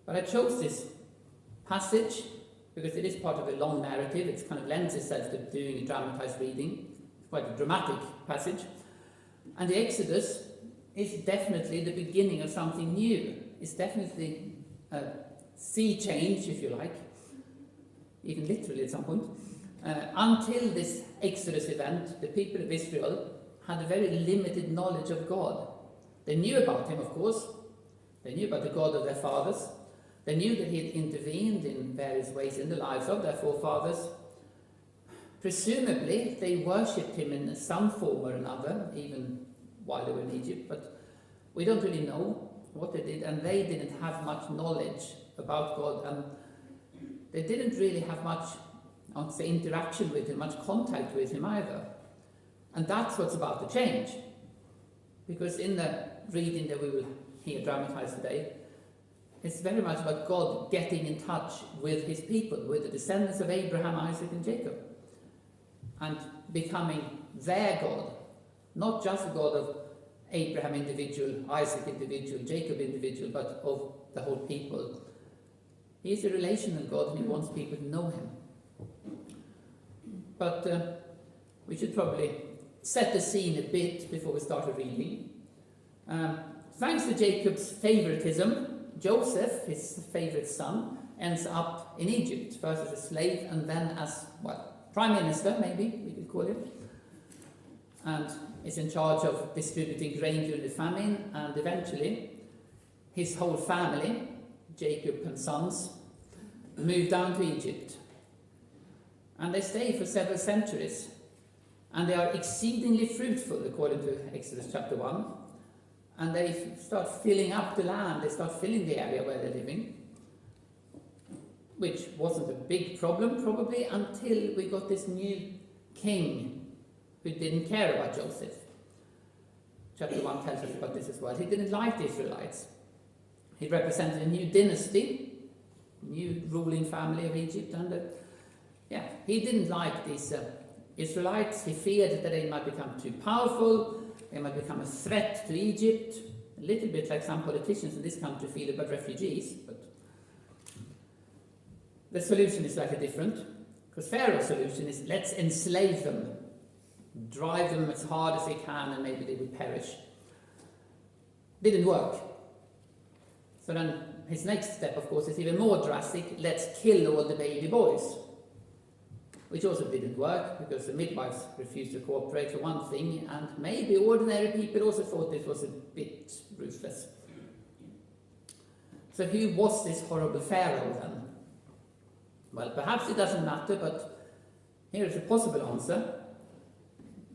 But I chose this passage because it is part of a long narrative. It kind of lends itself to doing a dramatized reading. It's quite a dramatic passage. And the Exodus is definitely the beginning of something new. It's definitely a sea change, if you like, even literally at some point. Until this Exodus event, the people of Israel had a very limited knowledge of God. They knew about him, of course. They knew about the God of their fathers. They knew that he had intervened in various ways in the lives of their forefathers. Presumably, they worshipped him in some form or another, even while they were in Egypt, but we don't really know what they did, and they didn't have much knowledge about God, and they didn't really have much, I would say, interaction with him, much contact with him either. And that's what's about to change. Because in the reading that we will hear dramatized today, it's very much about God getting in touch with his people, with the descendants of Abraham, Isaac, and Jacob, and becoming their God, not just the God of Abraham individual, Isaac individual, Jacob individual, but of the whole people. He is a relational God, and he wants people to know him. But we should probably set the scene a bit before we start the reading. Thanks to Jacob's favoritism, Joseph, his favorite son, ends up in Egypt, first as a slave and then as, well, prime minister, maybe we could call him, and is in charge of distributing grain during the famine, and eventually his whole family, Jacob and sons, move down to Egypt. And they stay for several centuries, and they are exceedingly fruitful, according to Exodus chapter 1. And they start filling up the land, they start filling the area where they're living, which wasn't a big problem, probably, until we got this new king who didn't care about Joseph. Chapter 1 tells us about this as well. He didn't like the Israelites. He represented a new dynasty, new ruling family of Egypt, and he didn't like these Israelites. He feared that they might become too powerful, they might become a threat to Egypt, a little bit like some politicians in this country feel about refugees, but the solution is slightly different, because Pharaoh's solution is let's enslave them, drive them as hard as they can, and maybe they would perish. Didn't work. So then his next step, of course, is even more drastic. Let's kill all the baby boys. Which also didn't work, because the midwives refused to cooperate for one thing, and maybe ordinary people also thought this was a bit ruthless. So who was this horrible Pharaoh then? Well, perhaps it doesn't matter, but here is a possible answer.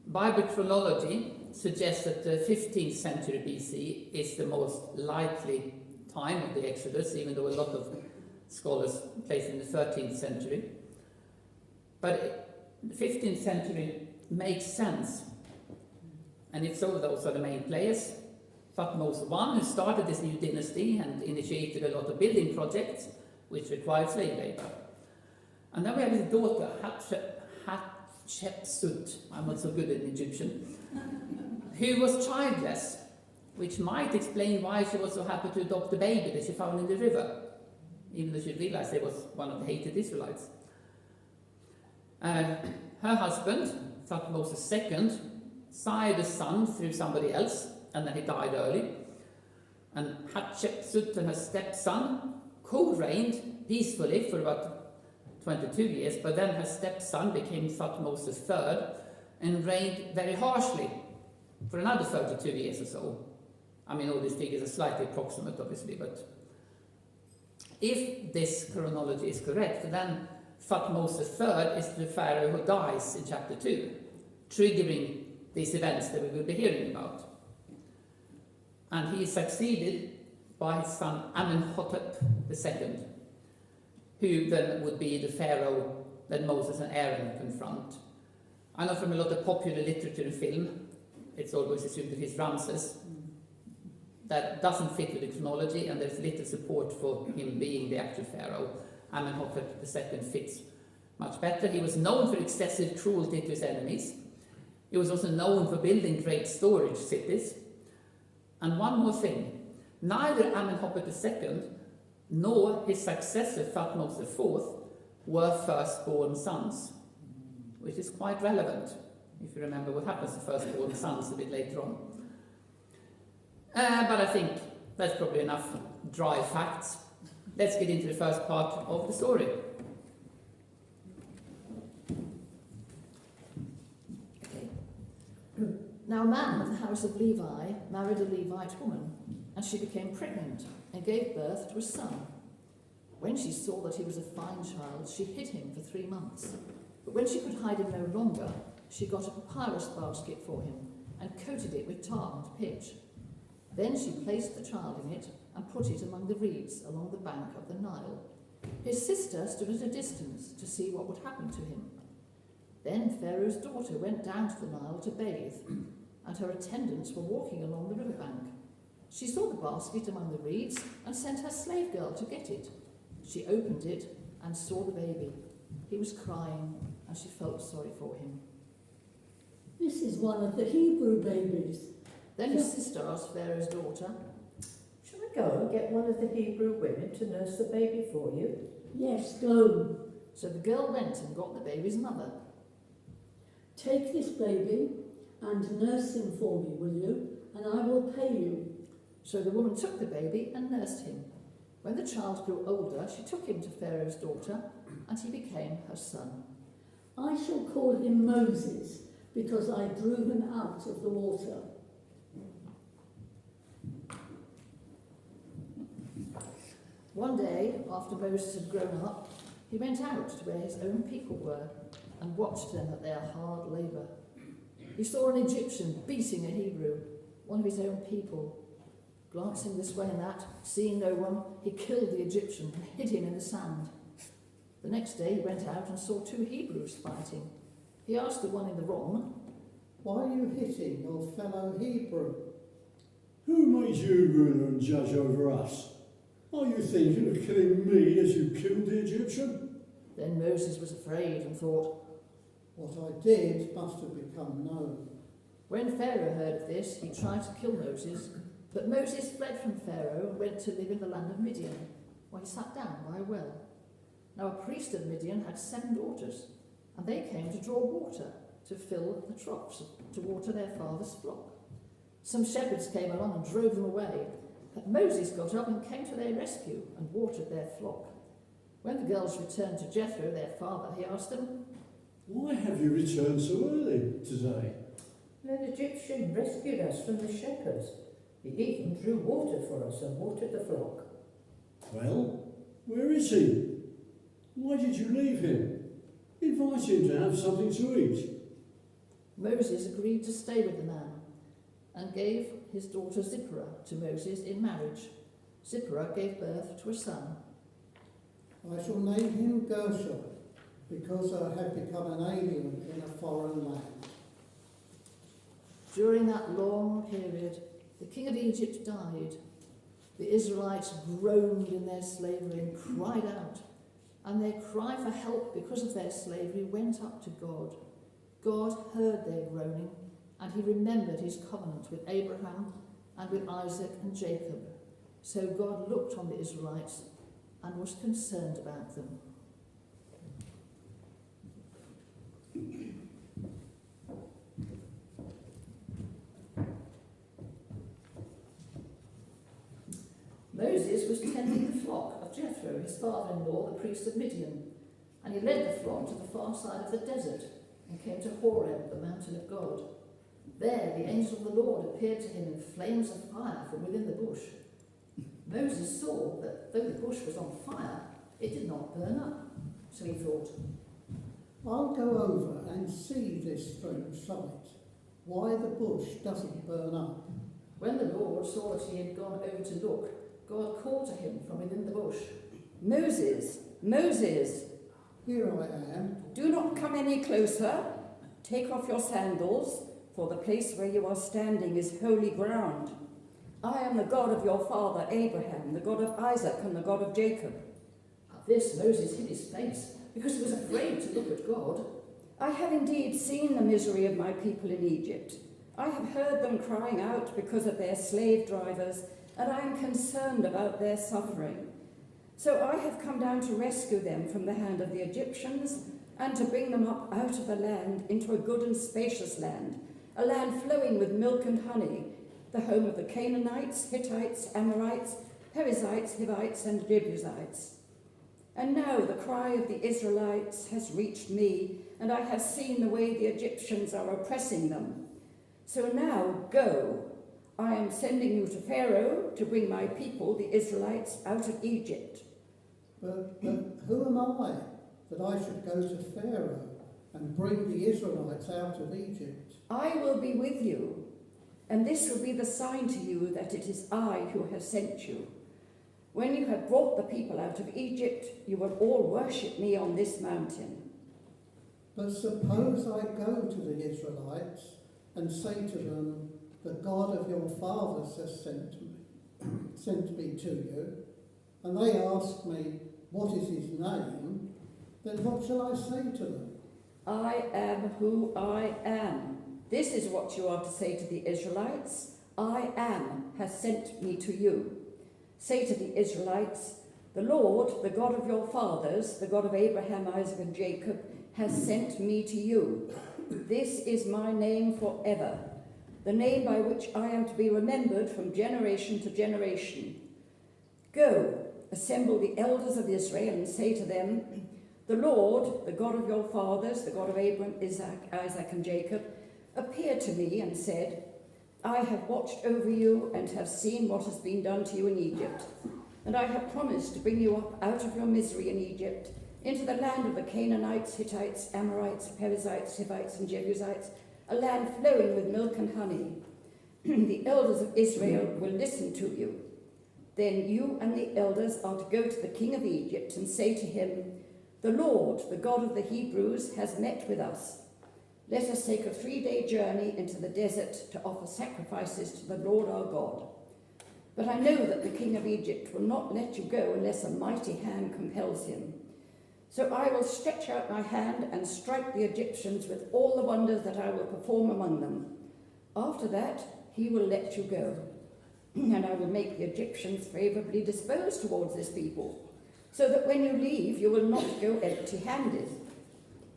Bible chronology suggests that the 15th century BC is the most likely time of the Exodus, even though a lot of scholars place it in the 13th century. But the 15th century makes sense. And if so, those are the main players. Thutmose I, who started this new dynasty and initiated a lot of building projects, which required slave labor. And then we have his daughter, Hatshepsut, I'm not so good at Egyptian, who was childless, which might explain why she was so happy to adopt the baby that she found in the river, even though she realized he was one of the hated Israelites. Her husband, Thutmose II, sired a son through somebody else, and then he died early. And Hatshepsut and her stepson co-reigned peacefully for about 22 years, but then her stepson became Thutmose III and reigned very harshly for another 32 years or so. I mean, all these figures are slightly approximate, obviously, but if this chronology is correct, then Thutmose III is the pharaoh who dies in chapter 2, triggering these events that we will be hearing about. And he is succeeded by his son Amenhotep II, who then would be the pharaoh that Moses and Aaron confront. I know from a lot of popular literature and film, it's always assumed that he's Ramses. That doesn't fit with the chronology, and there's little support for him being the actual pharaoh. Amenhotep II fits much better. He was known for excessive cruelty to his enemies. He was also known for building great storage cities. And one more thing, neither Amenhotep II nor his successor Thutmose IV were firstborn sons, which is quite relevant if you remember what happens to firstborn sons a bit later on. But I think that's probably enough dry facts. Let's get into the first part of the story. Now a man of the house of Levi married a Levite woman, and she became pregnant and gave birth to a son. When she saw that he was a fine child, she hid him for 3 months. But when she could hide him no longer, she got a papyrus basket for him and coated it with tar and pitch. Then she placed the child in it and put it among the reeds along the bank of the Nile. His sister stood at a distance to see what would happen to him. Then Pharaoh's daughter went down to the Nile to bathe, and her attendants were walking along the riverbank. She saw the basket among the reeds and sent her slave girl to get it. She opened it and saw the baby. He was crying, and she felt sorry for him. This is one of the Hebrew babies. Then his sister asked Pharaoh's daughter, "Shall I go and get one of the Hebrew women to nurse the baby for you?" Yes, go. So the girl went and got the baby's mother. Take this baby and nurse him for me, will you? And I will pay you. So the woman took the baby and nursed him. When the child grew older, she took him to Pharaoh's daughter, and he became her son. I shall call him Moses, because I drew him out of the water. One day, after Moses had grown up, he went out to where his own people were and watched them at their hard labour. He saw an Egyptian beating a Hebrew, one of his own people. Glancing this way and that, seeing no one, he killed the Egyptian and hid him in the sand. The next day he went out and saw 2 Hebrews fighting. He asked the one in the wrong, "Why are you hitting your fellow Hebrew?" Who made you ruler and judge over us? Are you thinking of killing me as you killed the Egyptian? Then Moses was afraid and thought, What I did must have become known. when Pharaoh heard of this, he tried to kill Moses, but Moses fled from Pharaoh and went to live in the land of Midian, where he sat down by a well. Now a priest of Midian had 7 daughters, and they came to draw water to fill the troughs to water their father's flock. Some shepherds came along and drove them away, but Moses got up and came to their rescue and watered their flock. When the girls returned to Jethro, their father, he asked them, Why have you returned so early today? An Egyptian rescued us from the shepherds. He even drew water for us and watered the flock. Well, where is he? Why did you leave him? Invite him to have something to eat. Moses agreed to stay with the man and gave his daughter Zipporah to Moses in marriage. Zipporah gave birth to a son. I shall name him Gershom, because I have become an alien in a foreign land. During that long period, the king of Egypt died. The Israelites groaned in their slavery and cried out, and their cry for help because of their slavery went up to God. God heard their groaning, and he remembered his covenant with Abraham and with Isaac and Jacob. So God looked on the Israelites and was concerned about them. Moses was tending the flock of Jethro, his father-in-law, the priest of Midian, and he led the flock to the far side of the desert and came to Horeb, the mountain of God. There the angel of the Lord appeared to him in flames of fire from within the bush. Moses saw that though the bush was on fire, it did not burn up. So he thought, I'll go over and see this strange sight, why the bush doesn't burn up. when the Lord saw that he had gone over to look, God called to him from within the bush. Moses, Moses, Here I am. do not come any closer. Take off your sandals, for the place where you are standing is holy ground. I am the God of your father Abraham, the God of Isaac, and the God of Jacob. At this Moses hid his face, because he was afraid to look at God. I have indeed seen the misery of my people in Egypt. I have heard them crying out because of their slave drivers, and I am concerned about their suffering. So I have come down to rescue them from the hand of the Egyptians and to bring them up out of the land into a good and spacious land, a land flowing with milk and honey, the home of the Canaanites, Hittites, Amorites, Perizzites, Hivites, and Jebusites. And now the cry of the Israelites has reached me, and I have seen the way the Egyptians are oppressing them. So now go. I am sending you to Pharaoh to bring my people, the Israelites, out of Egypt. But who am I that I should go to Pharaoh and bring the Israelites out of Egypt? I will be with you, and this will be the sign to you that it is I who have sent you. When you have brought the people out of Egypt, you will all worship me on this mountain. But suppose I go to the Israelites and say to them, the God of your fathers has sent me to you, and they ask me, what is his name? Then what shall I say to them? I am who I am. This is what you are to say to the Israelites. I am has sent me to you. Say to the Israelites, the Lord, the God of your fathers, the God of Abraham, Isaac, and Jacob, has sent me to you. This is my name forever, the name by which I am to be remembered from generation to generation. Go, assemble the elders of Israel and say to them, the Lord, the God of your fathers, the God of Abraham, Isaac, and Jacob, appeared to me and said, I have watched over you and have seen what has been done to you in Egypt, and I have promised to bring you up out of your misery in Egypt into the land of the Canaanites, Hittites, Amorites, Perizzites, Hivites, and Jebusites, a land flowing with milk and honey. The elders of Israel will listen to you. Then you and the elders are to go to the king of Egypt and say to him, the Lord, the God of the Hebrews, has met with us. Let us take a 3-day journey into the desert to offer sacrifices to the Lord our God. But I know that the king of Egypt will not let you go unless a mighty hand compels him. So I will stretch out my hand and strike the Egyptians with all the wonders that I will perform among them. After that, he will let you go. And I will make the Egyptians favourably disposed towards this people, so that when you leave, you will not go empty-handed.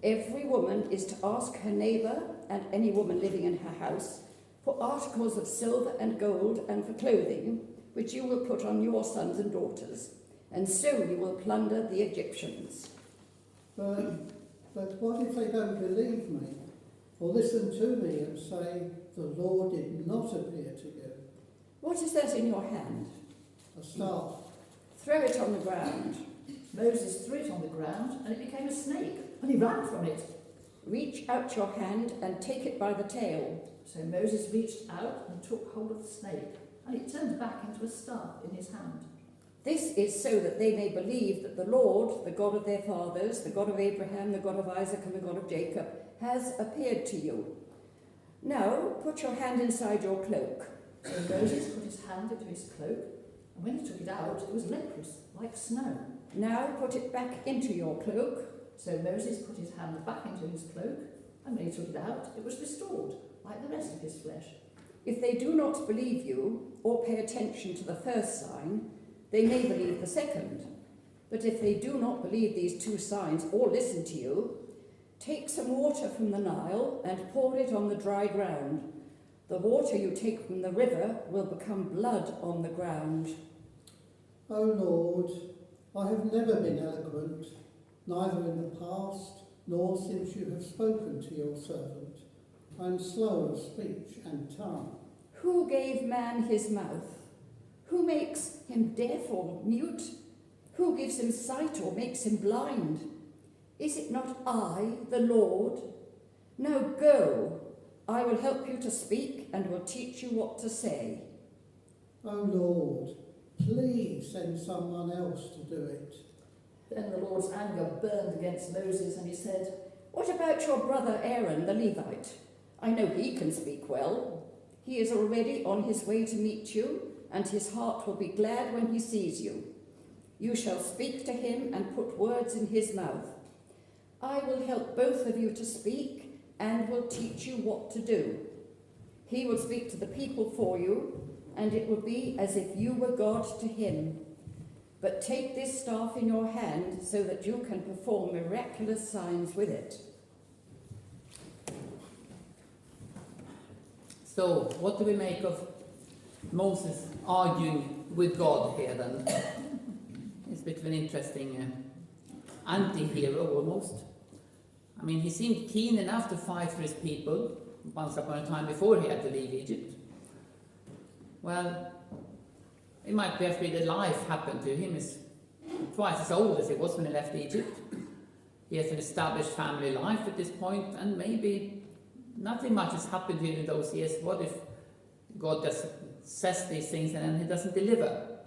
Every woman is to ask her neighbour and any woman living in her house for articles of silver and gold and for clothing, which you will put on your sons and daughters, and so you will plunder the Egyptians. But what if they don't believe me, or listen to me and say, the Lord did not appear to you? What is that in your hand? A staff. Throw it on the ground. Moses threw it on the ground, and it became a snake, and he ran from it. Reach out your hand and take it by the tail. So Moses reached out and took hold of the snake, and it turned back into a staff in his hand. This is so that they may believe that the Lord, the God of their fathers, the God of Abraham, the God of Isaac, and the God of Jacob, has appeared to you. Now put your hand inside your cloak. So Moses put his hand into his cloak, and when he took it out, it was leprous, like snow. Now put it back into your cloak. So Moses put his hand back into his cloak, and when he took it out, it was restored, like the rest of his flesh. If they do not believe you, or pay attention to the first sign, they may believe the second. But if they do not believe these 2 signs, or listen to you, take some water from the Nile and pour it on the dry ground. The water you take from the river will become blood on the ground. O Lord, I have never been eloquent, neither in the past nor since you have spoken to your servant. I am slow of speech and tongue. Who gave man his mouth? Who makes him deaf or mute? Who gives him sight or makes him blind? Is it not I, the Lord? Now go, I will help you to speak and will teach you what to say. O Lord, please send someone else to do it. Then the Lord's anger burned against Moses, and he said, What about your brother Aaron the Levite? I know he can speak well. He is already on his way to meet you, and his heart will be glad when he sees you. You shall speak to him and put words in his mouth. I will help both of you to speak and will teach you what to do. He will speak to the people for you, and it will be as if you were God to him. But take this staff in your hand so that you can perform miraculous signs with it. So, what do we make of Moses arguing with God here then? It's a bit of an interesting anti-hero almost. I mean, he seemed keen enough to fight for his people once upon a time before he had to leave Egypt. Well, it might just be that life happened to him. He's twice as old as he was when he left Egypt. He has an established family life at this point, and maybe nothing much has happened to him in those years. What if God just says these things and then he doesn't deliver?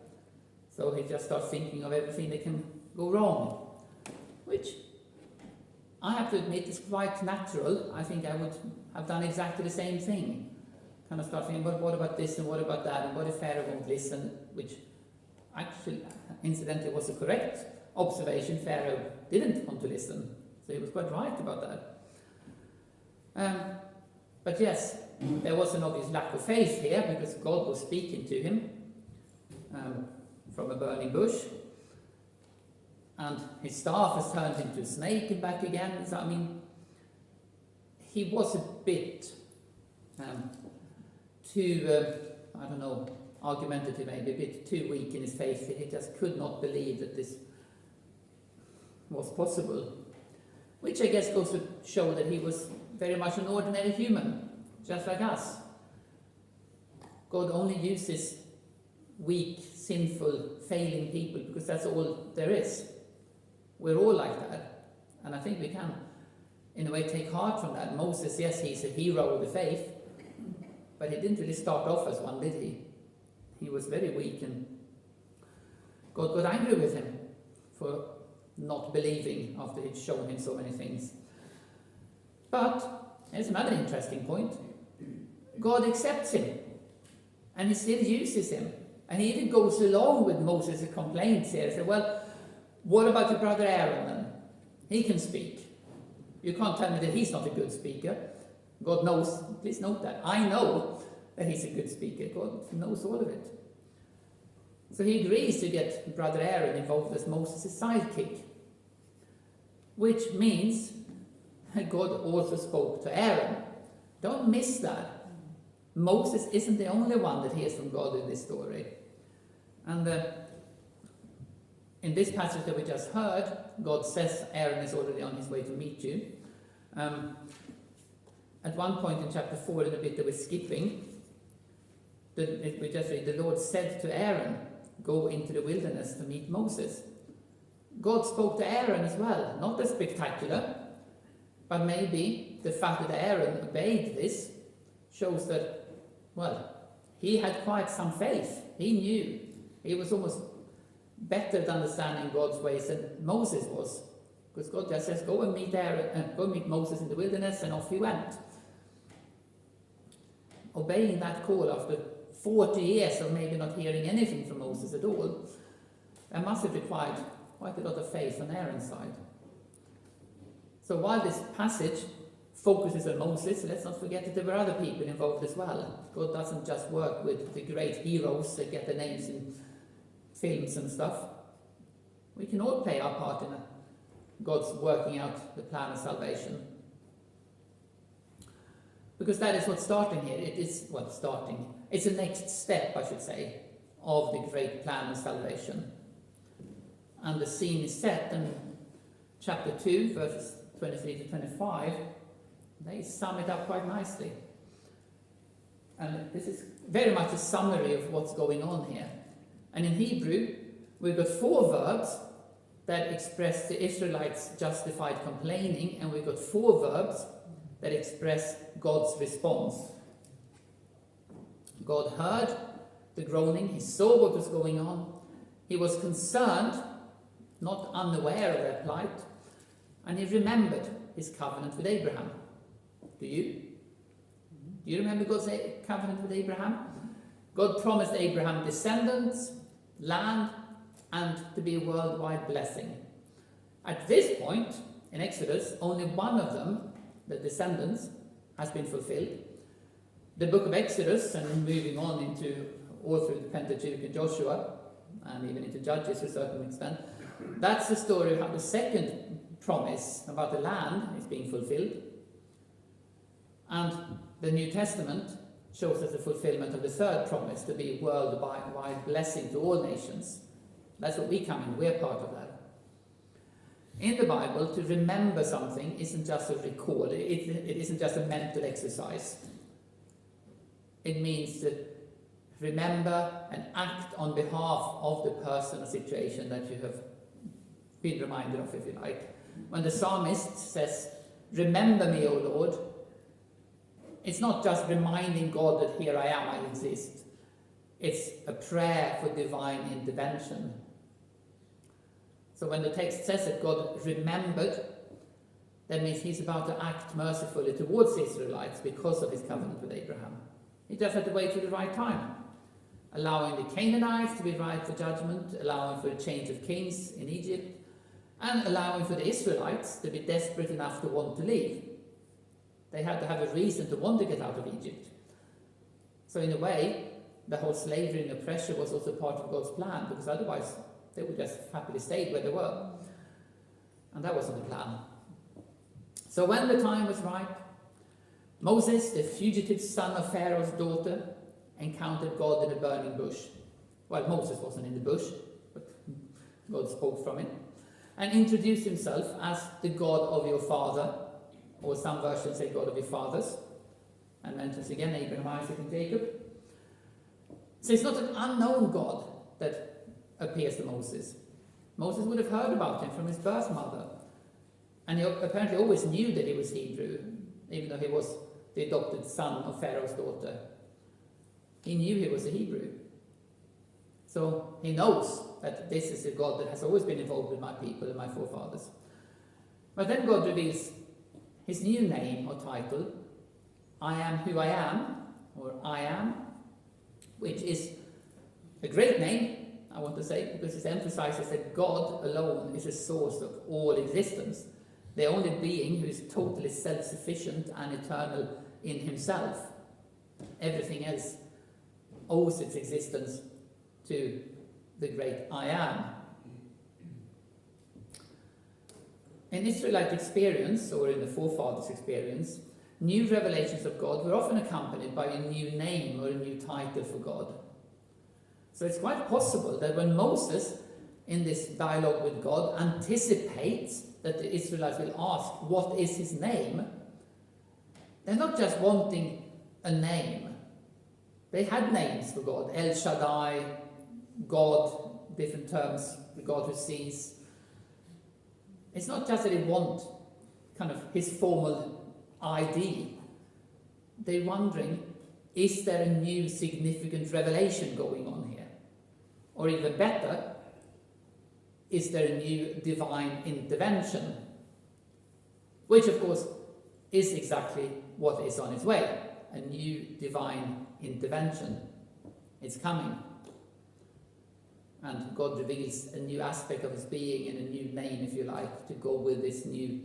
So he just starts thinking of everything that can go wrong, which I have to admit is quite natural. I think I would have done exactly the same thing. Kind of start thinking, but what about this and what about that, and what if Pharaoh won't listen, which actually, incidentally, was a correct observation. Pharaoh didn't want to listen, so he was quite right about that. But yes, there was an obvious lack of faith here, because God was speaking to him from a burning bush, and his staff has turned into a snake and back again. So, I mean, he was a bit too, I don't know, argumentative, maybe a bit too weak in his faith. He just could not believe that this was possible, which I guess goes to show that he was very much an ordinary human, just like us. God only uses weak, sinful, failing people because that's all there is. We're all like that, and I think we can, in a way, take heart from that. Moses, yes, he's a hero of the faith, but he didn't really start off as one, did he? He was very weak, and God got angry with him for not believing after he'd shown him so many things. But here's another interesting point. God accepts him, and he still uses him, and he even goes along with Moses' complaints here. He said, well, what about your brother Aaron then? He can speak. You can't tell me that he's not a good speaker. God knows, please note that. I know that he's a good speaker. God knows all of it. So he agrees to get brother Aaron involved as Moses' sidekick, which means that God also spoke to Aaron. Don't miss that. Moses isn't the only one that hears from God in this story. And in this passage that we just heard, God says Aaron is already on his way to meet you. At one point in chapter 4, in a bit that we're skipping, we just read, the Lord said to Aaron, go into the wilderness to meet Moses. God spoke to Aaron as well, not as spectacular, but maybe the fact that Aaron obeyed this shows that, well, he had quite some faith. He knew. He was almost better at understanding God's ways than Moses was. Because God just says, go and meet Aaron, go meet Moses in the wilderness, and off he went. Obeying that call after 40 years of maybe not hearing anything from Moses at all, that must have required quite a lot of faith on Aaron's side. So while this passage focuses on Moses, let's not forget that there were other people involved as well. God doesn't just work with the great heroes that get their names in films and stuff. We can all play our part in God's working out the plan of salvation. Because that is what's starting here. It is, well, starting. It's the next step, I should say, of the great plan of salvation. And the scene is set in chapter 2, verses 23 to 25. They sum it up quite nicely. And this is very much a summary of what's going on here. And in Hebrew, we've got 4 verbs that express the Israelites' justified complaining, and we've got 4 verbs that express God's response. God heard the groaning, he saw what was going on, he was concerned, not unaware of their plight, and he remembered his covenant with Abraham. Do you? Do you remember God's covenant with Abraham? God promised Abraham descendants, land, and to be a worldwide blessing. At this point, in Exodus, only one of them, the descendants, has been fulfilled. The book of Exodus, and moving on into all through the Pentateuch and Joshua, and even into Judges to a certain extent. That's the story of how the second promise about the land is being fulfilled. And the New Testament shows us the fulfillment of the third promise to be worldwide blessing to all nations. That's what we come in, we're part of that. In the Bible, to remember something isn't just a record, it isn't just a mental exercise. It means to remember and act on behalf of the person or situation that you have been reminded of, if you like. When the psalmist says, "Remember me, O Lord," it's not just reminding God that here I am, I exist. It's a prayer for divine intervention. So when the text says that God remembered, that means he's about to act mercifully towards the Israelites because of his covenant with Abraham. He just had to wait for the right time, allowing the Canaanites to be ripe for judgment, allowing for a change of kings in Egypt, and allowing for the Israelites to be desperate enough to want to leave. They had to have a reason to want to get out of Egypt. So in a way, the whole slavery and oppression was also part of God's plan, because otherwise they would just happily stay where they were. And that wasn't the plan. So when the time was ripe, Moses, the fugitive son of Pharaoh's daughter, encountered God in a burning bush. Well, Moses wasn't in the bush, but God spoke from it, and introduced himself as the God of your father, or some versions say God of your fathers, and mentions again Abraham, Isaac and Jacob. So it's not an unknown God that appears to Moses. Moses would have heard about him from his birth mother, and he apparently always knew that he was Hebrew, even though he was the adopted son of Pharaoh's daughter. He knew he was a Hebrew. So he knows that this is a God that has always been involved with my people and my forefathers. But then God reveals his new name or title, I am who I am, or I am, which is a great name, I want to say, because it emphasizes that God alone is the source of all existence, the only being who is totally self-sufficient and eternal in himself. Everything else owes its existence to the great I am. In Israelite experience, or in the forefathers' experience, new revelations of God were often accompanied by a new name or a new title for God. So it's quite possible that when Moses, in this dialogue with God, anticipates that the Israelites will ask, what is his name? They're not just wanting a name. They had names for God. El Shaddai, God, different terms, the God who sees. It's not just that they want kind of his formal ID. They're wondering, is there a new significant revelation going on here? Or even better, is there a new divine intervention? Which, of course, is exactly what is on its way. A new divine intervention. It's coming. And God reveals a new aspect of his being and a new name, if you like, to go with this new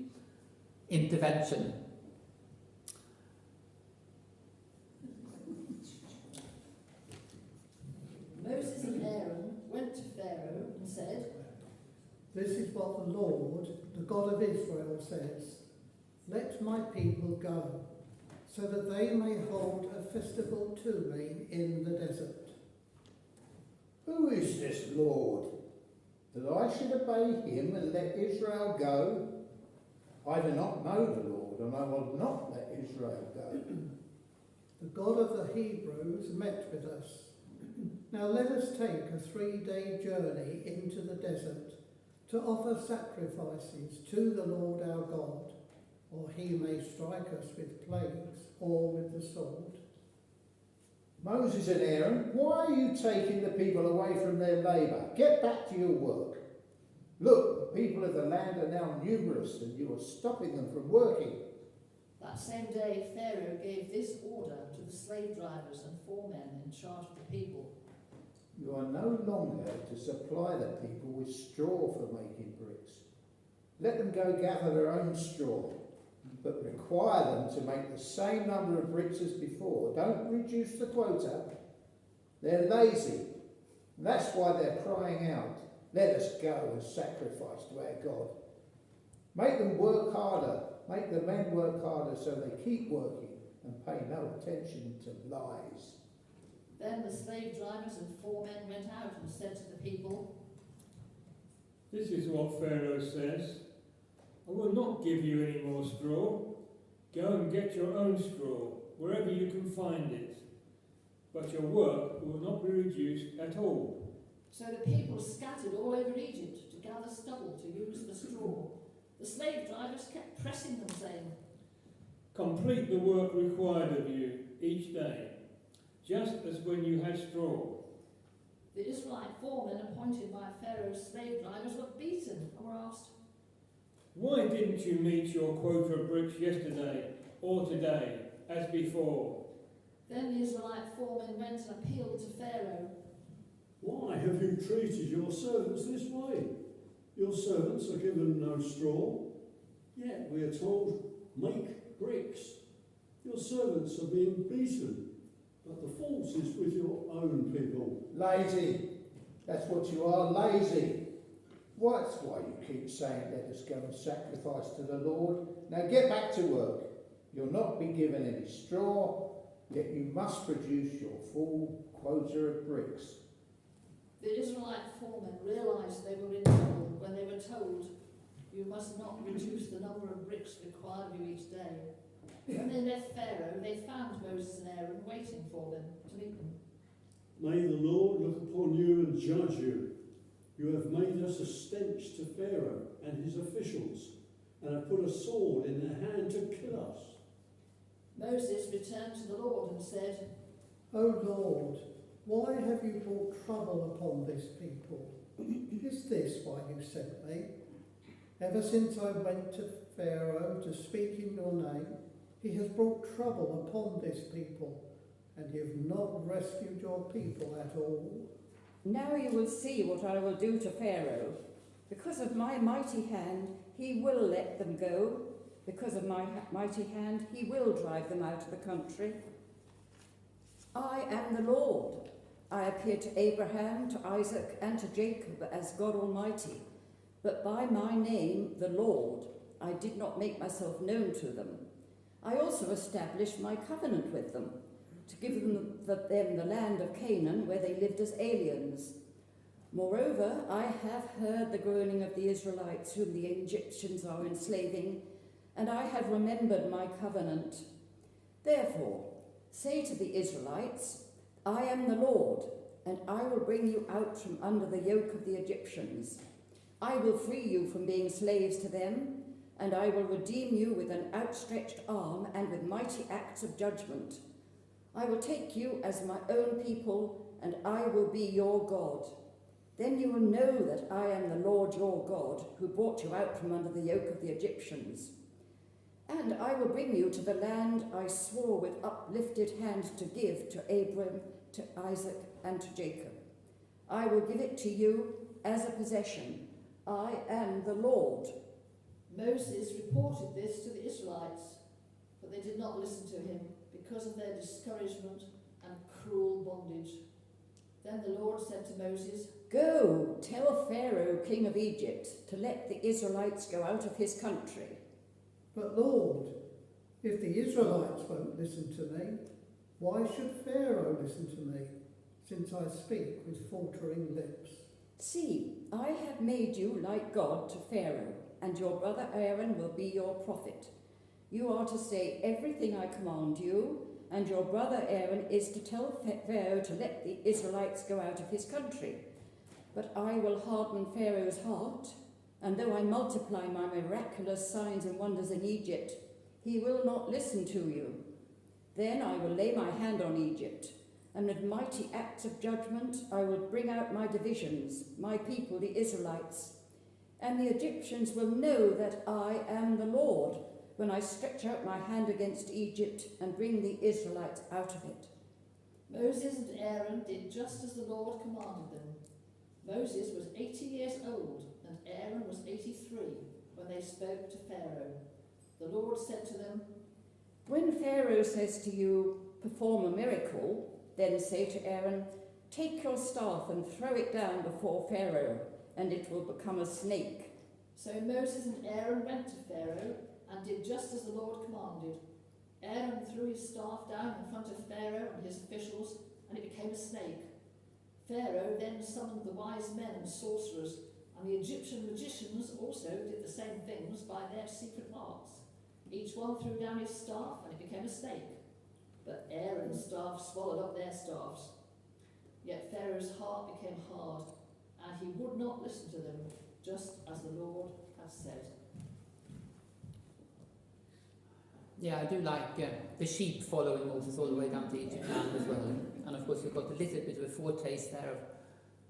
intervention. Moses and Aaron went to Pharaoh and said, This is what the Lord, the God of Israel, says. Let my people go, so that they may hold a festival to me in the desert. Who is this Lord, that I should obey him and let Israel go? I do not know the Lord, and I will not let Israel go. The God of the Hebrews met with us. Now let us take a 3-day journey into the desert to offer sacrifices to the Lord our God, or he may strike us with plagues or with the sword. Moses and Aaron, why are you taking the people away from their labour? Get back to your work. Look, the people of the land are now numerous, and you are stopping them from working. That same day Pharaoh gave this order to the slave drivers and foremen in charge of the people. You are no longer to supply the people with straw for making bricks. Let them go gather their own straw, but require them to make the same number of bricks as before. Don't reduce the quota. They're lazy. And that's why they're crying out, let us go and sacrifice to our God. Make them work harder. Make the men work harder so they keep working and pay no attention to lies. Then the slave drivers and 4 men went out and said to the people, This is what Pharaoh says. I will not give you any more straw. Go and get your own straw, wherever you can find it. But your work will not be reduced at all. So the people scattered all over Egypt to gather stubble to use for straw. The slave drivers kept pressing them, saying, Complete the work required of you each day, just as when you had straw. The Israelite 4 men appointed by Pharaoh's slave drivers were beaten and were asked, Why didn't you meet your quota of bricks yesterday or today, as before? Then the Israelite 4 men went and appealed to Pharaoh. Why have you treated your servants this way? Your servants are given no straw, yet we are told, make bricks. Your servants are being beaten, but the fault is with your own people. Lazy. That's what you are, lazy. That's why you keep saying, let us go and sacrifice to the Lord. Now get back to work. You'll not be given any straw, yet you must produce your full quota of bricks. The Israelite 4 men realised they were in trouble when they were told, you must not reduce the number of bricks required of you each day. When they left Pharaoh, they found Moses and Aaron waiting for them to meet them. May the Lord look upon you and judge you. You have made us a stench to Pharaoh and his officials, and have put a sword in their hand to kill us. Moses returned to the Lord and said, O Lord, why have you brought trouble upon this people? Is this why you sent me? Ever since I went to Pharaoh to speak in your name, he has brought trouble upon this people, and you have not rescued your people at all. Now you will see what I will do to Pharaoh. Because of my mighty hand, he will let them go. Because of my mighty hand, he will drive them out of the country. I am the Lord. I appeared to Abraham, to Isaac, and to Jacob as God Almighty. But by my name, the Lord, I did not make myself known to them. I also established my covenant with them, to give them the land of Canaan, where they lived as aliens. Moreover, I have heard the groaning of the Israelites, whom the Egyptians are enslaving, and I have remembered my covenant. Therefore, say to the Israelites, I am the Lord, and I will bring you out from under the yoke of the Egyptians. I will free you from being slaves to them, and I will redeem you with an outstretched arm and with mighty acts of judgment. I will take you as my own people, and I will be your God. Then you will know that I am the Lord your God, who brought you out from under the yoke of the Egyptians. And I will bring you to the land I swore with uplifted hand to give to Abram, to Isaac, and to Jacob. I will give it to you as a possession. I am the Lord. Moses reported this to the Israelites, but they did not listen to him because of their discouragement and cruel bondage. Then the Lord said to Moses, Go, tell Pharaoh, king of Egypt, to let the Israelites go out of his country. But Lord, if the Israelites won't listen to me, why should Pharaoh listen to me, since I speak with faltering lips? See, I have made you like God to Pharaoh, and your brother Aaron will be your prophet. You are to say everything I command you, and your brother Aaron is to tell Pharaoh to let the Israelites go out of his country. But I will harden Pharaoh's heart, and though I multiply my miraculous signs and wonders in Egypt, he will not listen to you. Then I will lay my hand on Egypt, and with mighty acts of judgment I will bring out my divisions, my people, the Israelites. And the Egyptians will know that I am the Lord when I stretch out my hand against Egypt and bring the Israelites out of it. Moses and Aaron did just as the Lord commanded them. Moses was 80 years old, and Aaron was 83 when they spoke to Pharaoh. The Lord said to them, When Pharaoh says to you, perform a miracle, then say to Aaron, take your staff and throw it down before Pharaoh, and it will become a snake. So Moses and Aaron went to Pharaoh and did just as the Lord commanded. Aaron threw his staff down in front of Pharaoh and his officials, and it became a snake. Pharaoh then summoned the wise men and sorcerers, and the Egyptian magicians also did the same things by their secret arts. Each one threw down his staff, and it became a snake. But Aaron's staff swallowed up their staffs. Yet Pharaoh's heart became hard, and he would not listen to them, just as the Lord has said. Yeah, I do like the sheep following Moses all the way down to Egypt land as well. And of course we've got a little bit of a foretaste there of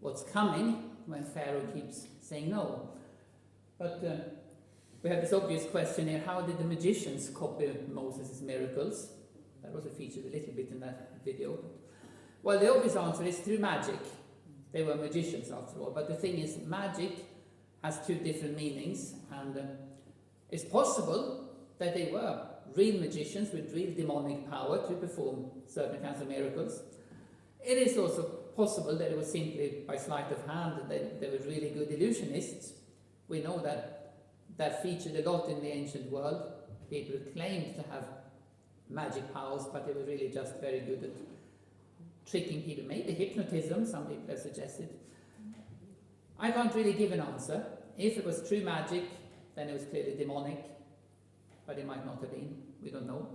what's coming when Pharaoh keeps saying no. But we have this obvious question here, how did the magicians copy Moses' miracles? That was featured a little bit in that video. Well, the obvious answer is through magic. They were magicians after all. But the thing is, magic has two different meanings. And it's possible that they were real magicians with real demonic power to perform certain kinds of miracles. It is also possible that it was simply by sleight of hand that they were really good illusionists. We know that featured a lot in the ancient world. People who claimed to have magic powers, but they were really just very good at tricking people. Maybe hypnotism, some people have suggested. I can't really give an answer. If it was true magic, then it was clearly demonic, but it might not have been. We don't know.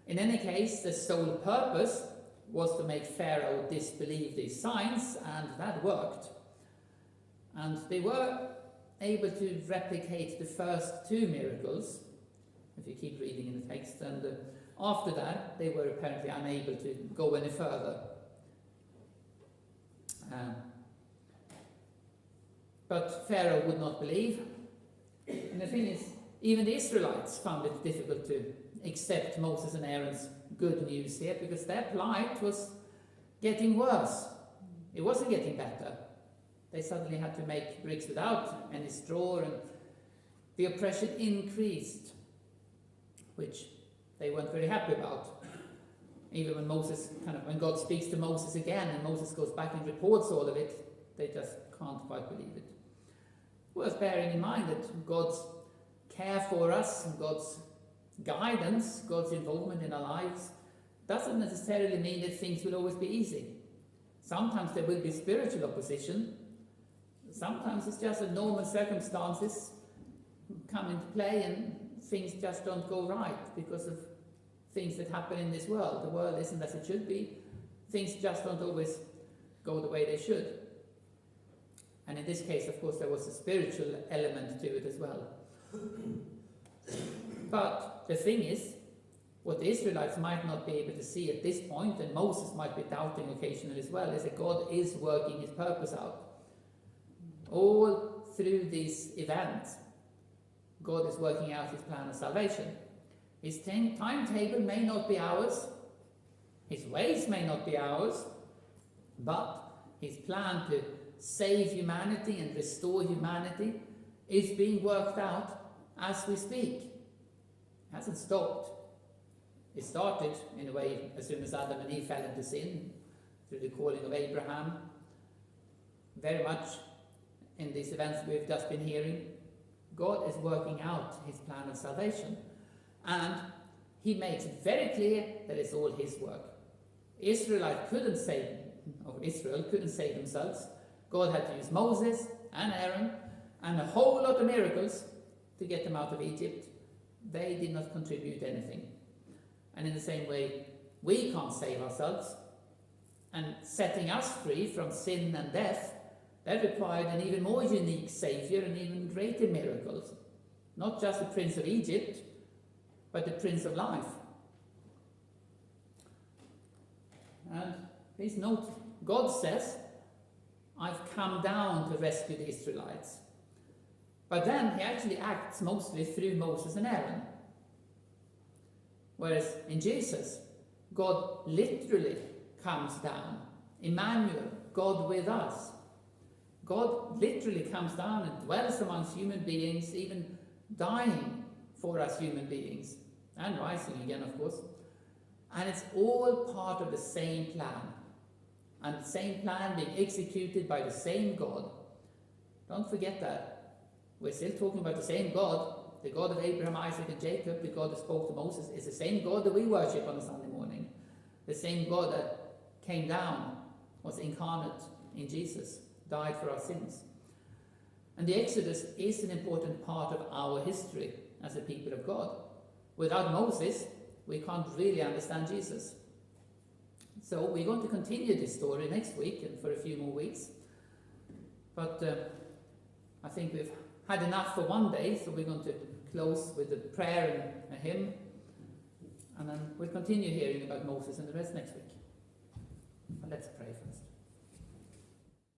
In any case, the sole purpose was to make Pharaoh disbelieve these signs, and that worked. And they were able to replicate the first two miracles, if you keep reading in the text, and after that they were apparently unable to go any further. But Pharaoh would not believe. And the thing is, even the Israelites found it difficult to accept Moses and Aaron's good news here, because their plight was getting worse. It wasn't getting better. They suddenly had to make bricks without any straw, and the oppression increased, which they weren't very happy about. Even when God speaks to Moses again and Moses goes back and reports all of it, they just can't quite believe it. Worth bearing in mind that God's care for us and God's guidance, God's involvement in our lives, doesn't necessarily mean that things will always be easy. Sometimes there will be spiritual opposition. Sometimes it's just that normal circumstances come into play and things just don't go right because of things that happen in this world. The world isn't as it should be. Things just don't always go the way they should. And in this case, of course, there was a spiritual element to it as well. But the thing is, what the Israelites might not be able to see at this point, and Moses might be doubting occasionally as well, is that God is working his purpose out. All through these events, God is working out his plan of salvation. His timetable may not be ours, his ways may not be ours, but his plan to save humanity and restore humanity is being worked out as we speak. It hasn't stopped. It started, in a way, as soon as Adam and Eve fell into sin, through the calling of Abraham. Very much in these events we've just been hearing, God is working out his plan of salvation. And he makes it very clear that it's all his work. Israel couldn't save themselves. God had to use Moses and Aaron and a whole lot of miracles to get them out of Egypt. They did not contribute anything. And in the same way, we can't save ourselves. And setting us free from sin and death, that required an even more unique Saviour and even greater miracles. Not just the Prince of Egypt, but the Prince of Life. And please note, God says, I've come down to rescue the Israelites. But then he actually acts mostly through Moses and Aaron. Whereas in Jesus, God literally comes down. Emmanuel, God with us. God literally comes down and dwells amongst human beings, even dying for us human beings, and rising again, of course. And it's all part of the same plan. and the same plan being executed by the same God. Don't forget that. We're still talking about the same God. The God of Abraham, Isaac and Jacob, the God that spoke to Moses, is the same God that we worship on a Sunday morning. The same God that came down, was incarnate in Jesus, died for our sins. And the Exodus is an important part of our history as a people of God. Without Moses, we can't really understand Jesus. So we're going to continue this story next week and for a few more weeks. But I think we've had enough for one day, so we're going to close with a prayer and a hymn. And then we'll continue hearing about Moses and the rest next week. But let's pray first.